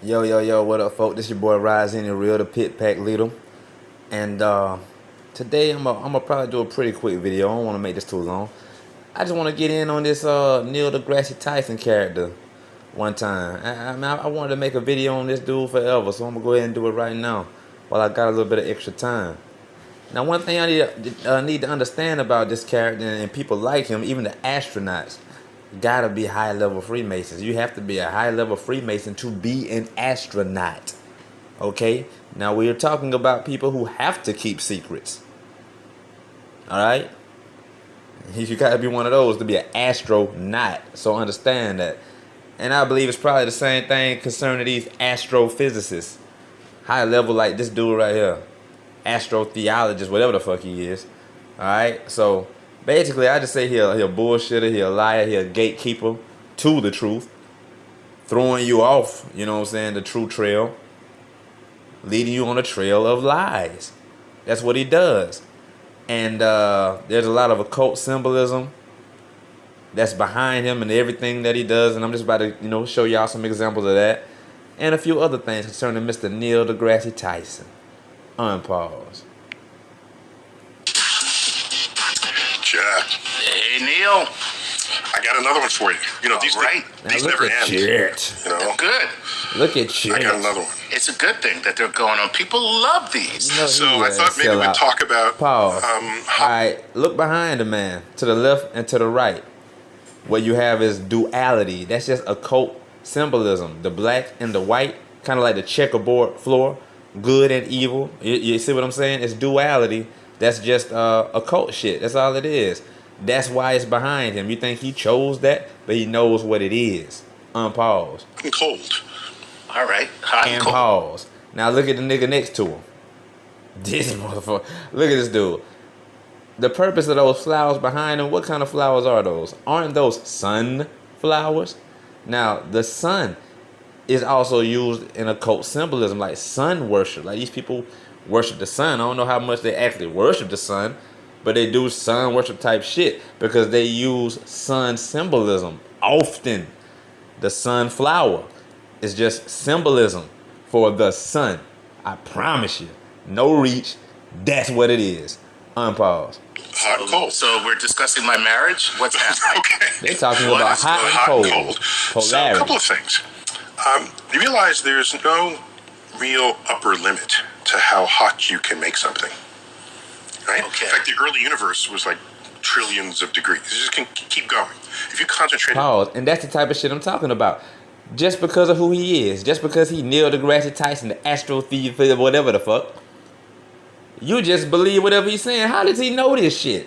Yo, yo, yo, what up, folks? This your boy Rise in the Real, the Pit Pack Leader. And today I'm probably do a pretty quick video. I don't want to make this too long. I just want to get in on this Neil Degrassi Tyson character one time. I wanted to make a video on this dude forever, so I'm going to go ahead and do it right now while I got a little bit of extra time. Now, one thing I need to understand about this character and people like him, even the astronauts, gotta be high-level Freemasons. You have to be a high-level Freemason to be an astronaut. Okay? Now, we're talking about people who have to keep secrets. Alright? You gotta be one of those to be an astronaut. So understand that. And I believe it's probably the same thing concerning these astrophysicists. High level like this dude right here. Astrotheologist, whatever the fuck he is. Alright? So basically I just say he a bullshitter, he a liar, he a gatekeeper to the truth. Throwing you off, you know what I'm saying, the true trail. Leading you on a trail of lies. That's what he does. And there's a lot of occult symbolism that's behind him and everything that he does. And I'm just about to, show y'all some examples of that. And a few other things concerning Mr. Neil Degrassi Tyson. Unpause. Jack. Hey, Neil. I got another one for you. These never end. Good. Look at you. I got another one. It's a good thing that they're going on. People love these. So I thought maybe we'd talk about... Pause. Alright, look behind the man. To the left and to the right. What you have is duality. That's just occult symbolism. The black and the white. Kind of like the checkerboard floor. Good and evil. You see what I'm saying? It's duality. That's just occult shit. That's all it is. That's why it's behind him. You think he chose that, but he knows what it is. Unpause. And cold. All right. Hot and cold. Pause. Now look at the nigga next to him. This motherfucker. Look at this dude. The purpose of those flowers behind him, what kind of flowers are those? Aren't those sunflowers? Now, the sun is also used in occult symbolism, like sun worship. Like these people worship the sun. I don't know how much they actually worship the sun, but they do sun worship type shit because they use sun symbolism often. The sunflower is just symbolism for the sun. I promise you. No reach. That's what it is. Unpause. Hot and cold. So we're discussing my marriage? What's happening? Okay. They're talking about hot and cold. So a couple of things. You realize there's no real upper limit to how hot you can make something. Right? Okay. In fact, the early universe was like trillions of degrees. You just can keep going. If you concentrate... Pause. And that's the type of shit I'm talking about. Just because of who he is. Just because he Neil Degrassi Tyson, the astrotheologist, whatever the fuck. You just believe whatever he's saying. How does he know this shit?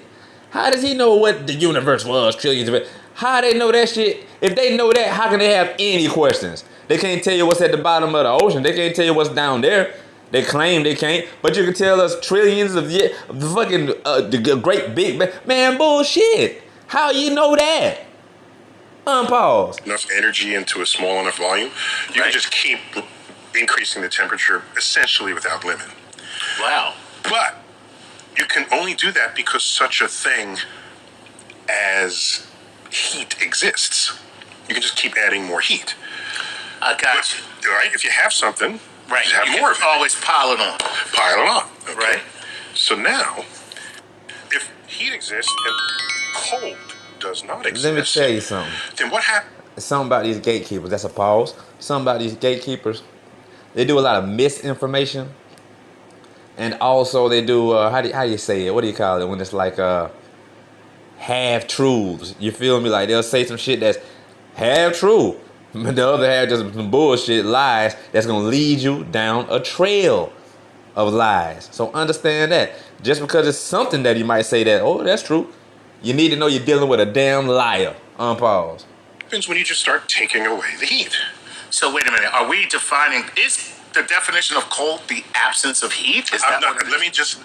How does he know what the universe was trillions of it? How they know that shit? If they know that, how can they have any questions? They can't tell you what's at the bottom of the ocean. They can't tell you what's down there. They claim they can't, but you can tell us trillions of the fucking the great big man bullshit. How you know that? Unpause. Enough energy into a small enough volume, you can just keep increasing the temperature essentially without limit. Wow. But you can only do that because such a thing as heat exists. You can just keep adding more heat. I got you. Right? If you have something, Right. just have You more of it. always pile it on. Pile it on. Okay? Right. So now, if heat exists and cold does not exist, Let me tell you something. then what happens? Something about these gatekeepers. That's a pause. Something about these gatekeepers. They do a lot of misinformation. And also they do, how do you say it? What do you call it? When it's like half-truths. You feel me? Like they'll say some shit that's half-true. But the other half just some bullshit lies that's going to lead you down a trail of lies. So understand that. Just because it's something that you might say that, oh, that's true. You need to know you're dealing with a damn liar. Unpause. Happens when you just start taking away the heat. So wait a minute. Are we defining... Is the definition of cold the absence of heat? Is that what it is? Let me just...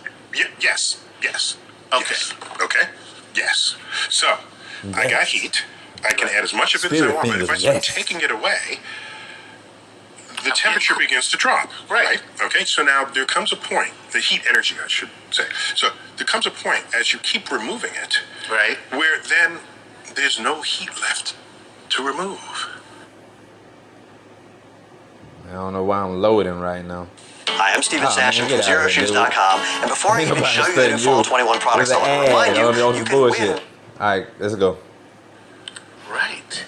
Yes. Okay. Yes. Okay? Yes. So, I got heat. I can add as much of it as I want, but if I start taking it away, the temperature begins to drop. Right? Okay, so now there comes a point, the heat energy, I should say. So there comes a point as you keep removing it, Right. where then there's no heat left to remove. I don't know why I'm loading right now. Hi, I'm Steven Oh, man, Sashen get from out of here, dude. ZeroShoes.com, and before I Ain't even nobody show you the new studying Fall you. 21 products, There's I an want to remind ad on you some can bullshit. win. Alright, let's go. Right.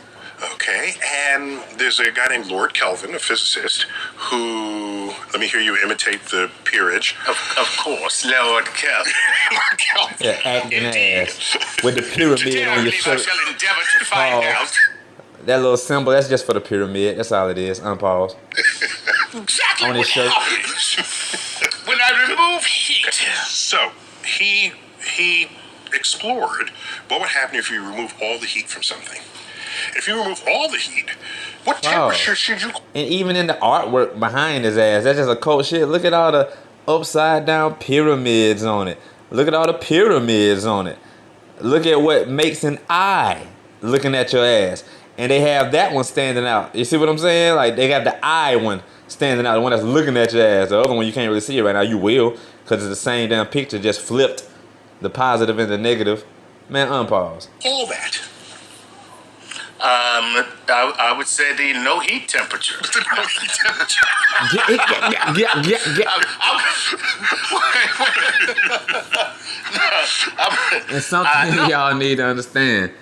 Okay, and there's a guy named Lord Kelvin, a physicist, who, let me hear you imitate the peerage. Of course, Lord Kelvin. Lord Kelvin. Yeah, acting Indeed. ass. With the pyramid Today, I on your believe I shirt. shall endeavor to find Pause. out That little symbol, that's just for the pyramid. That's all it is. Unpause. exactly On what his shirt. happens when I remove heat. So, he explored what would happen if you remove all the heat from something. If you remove all the heat, what temperature should you... And even in the artwork behind his ass, that's just a cold shit. Look at all the upside down pyramids on it. Look at all the pyramids on it. Look at what makes an eye looking at your ass. And they have that one standing out. You see what I'm saying? Like, they got the eye one standing out, the one that's looking at your ass. The other one, you can't really see it right now. You will, because it's the same damn picture, just flipped. The positive and the negative. Man, unpause. All that. I would say the no heat temperature. The no heat temperature. And something y'all need to understand.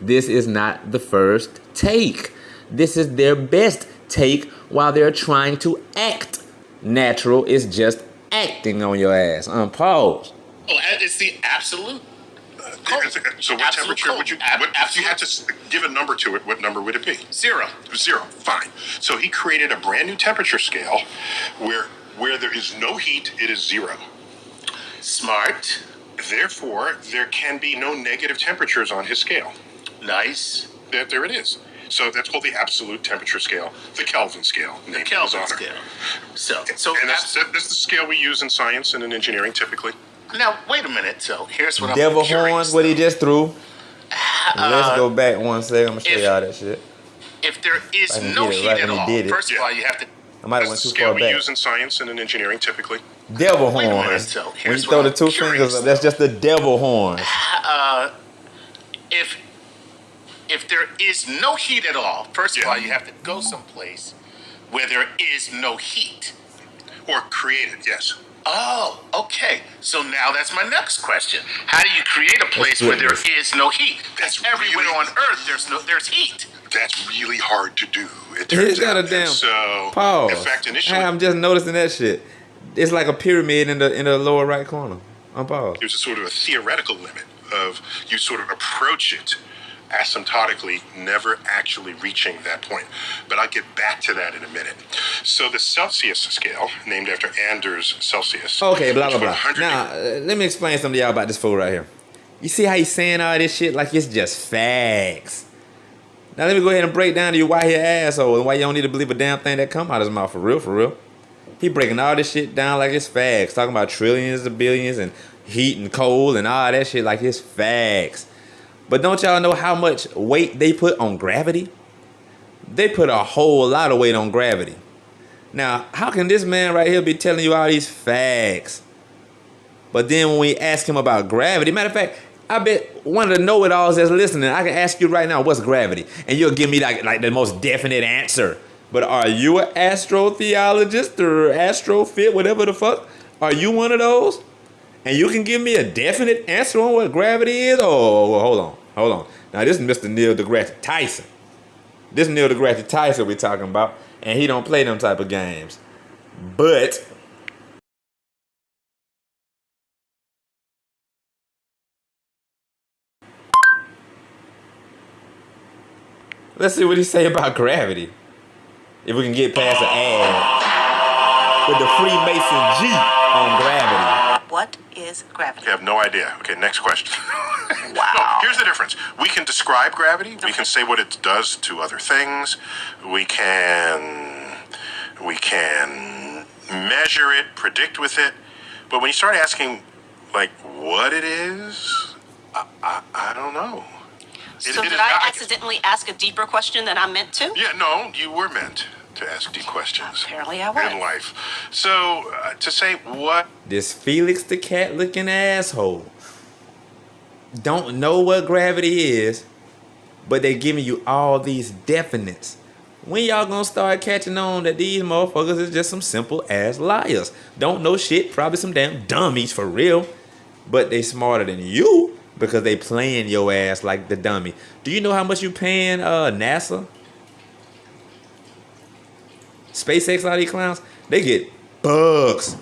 This is not the first take. This is their best take while they're trying to act natural. It's just acting on your ass. Unpause. Oh, it's the absolute. So what Absolute temperature cold. would you... if you had to give a number to it, what number would it be? 0. 0. Fine. So he created a brand new temperature scale where there is no heat, it is 0. Smart. Therefore, there can be no negative temperatures on his scale. Nice. There it is. So that's called the absolute temperature scale, the Kelvin scale. The named in his Kelvin honor. scale. So And that's the scale we use in science and in engineering typically. now wait a minute. So here's what Devil I'm curious. horns, what he just threw. Let's go back one second. I'm gonna show if- y'all that shit. If there is I can no get it heat right at when he all, did it. first of all, you have to. I might have That's went the too scale far we back. use in science and in engineering typically. Devil Wait a minute, horns. so When you here's throw what the I'm two curious fingers up, that's just the devil horns. If there is no heat at all, first of all, you have to go someplace where there is no heat. Or created, yes. Oh, okay. So now that's my next question. How do you create a place where there is no heat? That's Everywhere really- on Earth there's heat. That's really hard to do. It He's turns got out. a damn So, pause. in fact, initially, I'm just noticing that shit. It's like a pyramid in the lower right corner. Unpause. there's a sort of a theoretical limit of you sort of approach it asymptotically, never actually reaching that point. But I'll get back to that in a minute. So the Celsius scale, named after Anders Celsius. Okay, blah, which blah, was blah. 100 Now, let me explain something to y'all about this fool right here. You see how he's saying all this shit like it's just facts. Now, let me go ahead and break down to you why he an asshole and why you don't need to believe a damn thing that come out of his mouth. For real, for real. He breaking all this shit down like it's facts. Talking about trillions of billions and heat and cold and all that shit like it's facts. But don't y'all know how much weight they put on gravity? They put a whole lot of weight on gravity. Now, how can this man right here be telling you all these facts? But then when we ask him about gravity, matter of fact, I bet one of the know-it-alls that's listening, I can ask you right now, what's gravity? And you'll give me like the most definite answer. But are you an astrotheologist or astrofit, whatever the fuck? Are you one of those? And you can give me a definite answer on what gravity is? Oh, well, hold on. Now, this is Mr. Neil Degrassi Tyson. This Neil Degrassi Tyson we talking about, and he don't play them type of games. But let's see what he say about gravity. If we can get past the ad with the Freemason G on gravity. What is gravity? I have no idea. Okay, next question. Wow. No, here's the difference. We can describe gravity. We can say what it does to other things. We can measure it, predict with it. But when you start asking, like, what it is, I don't know. So It did is I not- accidentally ask a deeper question than I meant to? Yeah, no, you were meant to ask deep questions. Apparently I In was. life. So, to say what... This Felix the Cat looking asshole don't know what gravity is, but they giving you all these definites When y'all gonna start catching on that these motherfuckers is just some simple ass liars? Don't know shit, probably some damn dummies for real. But they smarter than you because they playing your ass like the dummy. Do you know how much you paying NASA? SpaceX, all these clowns, they get bucks.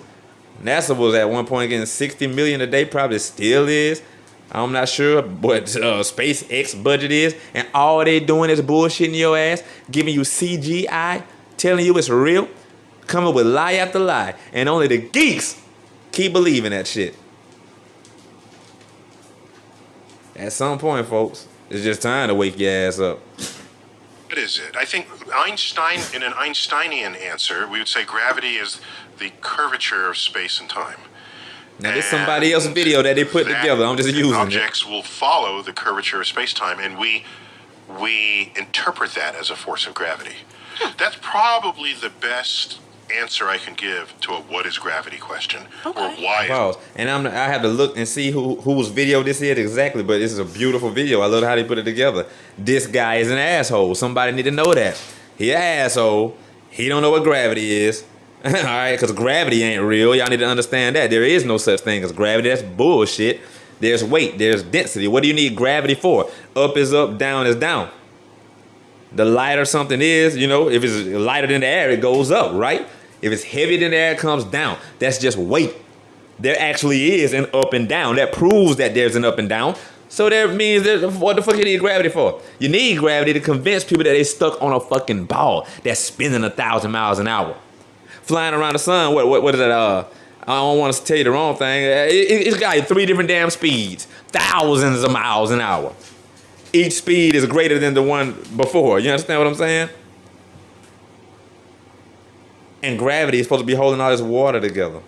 NASA was at one point getting 60 million a day, probably still is. I'm not sure what SpaceX budget is, and all they doing is bullshitting your ass, giving you CGI, telling you it's real, coming with lie after lie, and only the geeks keep believing that shit. At some point, folks, it's just time to wake your ass up. What is it? I think Einstein, in an Einsteinian answer, we would say gravity is the curvature of space and time. Now, there's somebody else's video that they put together. I'm just using objects will follow the curvature of space-time, and we interpret that as a force of gravity. That's probably the best answer I can give to a "what is gravity" question, or why. Pause. And I have to look and see whose video this is exactly, but this is a beautiful video. I love how they put it together. This guy is an asshole. Somebody need to know that. He an asshole. He don't know what gravity is. All right, because gravity ain't real. Y'all need to understand that. There is no such thing as gravity. That's bullshit. There's weight. There's density. What do you need gravity for? Up is up, down is down. The lighter something is, if it's lighter than the air, it goes up, right? If it's heavier than the air, it comes down. That's just weight. There actually is an up and down. That proves that there's an up and down. So that means what the fuck you need gravity for? You need gravity to convince people that they stuck on a fucking ball that's spinning 1,000 miles an hour. Flying around the sun, what is that? I don't want to tell you the wrong thing. It's got 3 different damn speeds, thousands of miles an hour. Each speed is greater than the one before. You understand what I'm saying? And gravity is supposed to be holding all this water together.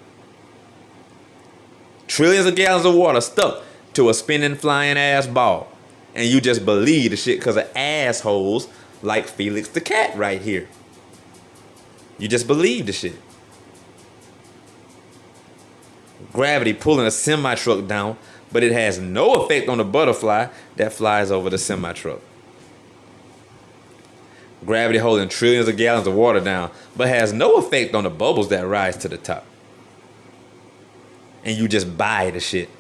Trillions of gallons of water stuck to a spinning, flying ass ball. And you just believe the shit because of assholes like Felix the cat right here. You just believe the shit. Gravity pulling a semi-truck down, but it has no effect on the butterfly that flies over the semi-truck. Gravity holding trillions of gallons of water down, but has no effect on the bubbles that rise to the top. And you just buy the shit.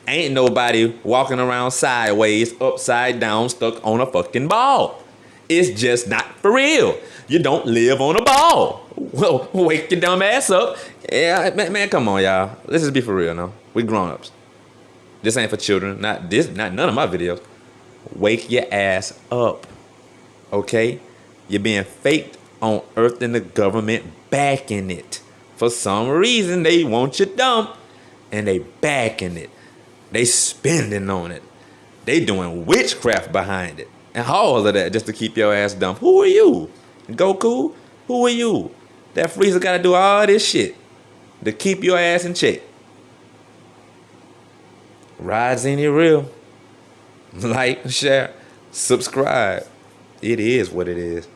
Ain't nobody walking around sideways, upside down, stuck on a fucking ball. It's just not for real. You don't live on a ball. Well, wake your dumb ass up. Yeah, man, come on, y'all. Let's just be for real now. We grown-ups. This ain't for children. Not none of my videos. Wake your ass up. Okay? You're being faked on Earth and the government backing it. For some reason, they want you dumb. And they backing it. They spending on it. They doing witchcraft behind it. And all of that just to keep your ass dumb. Who are you? Goku? Who are you? That Frieza gotta do all this shit to keep your ass in check. Rides any real. Like, share, subscribe. It is what it is.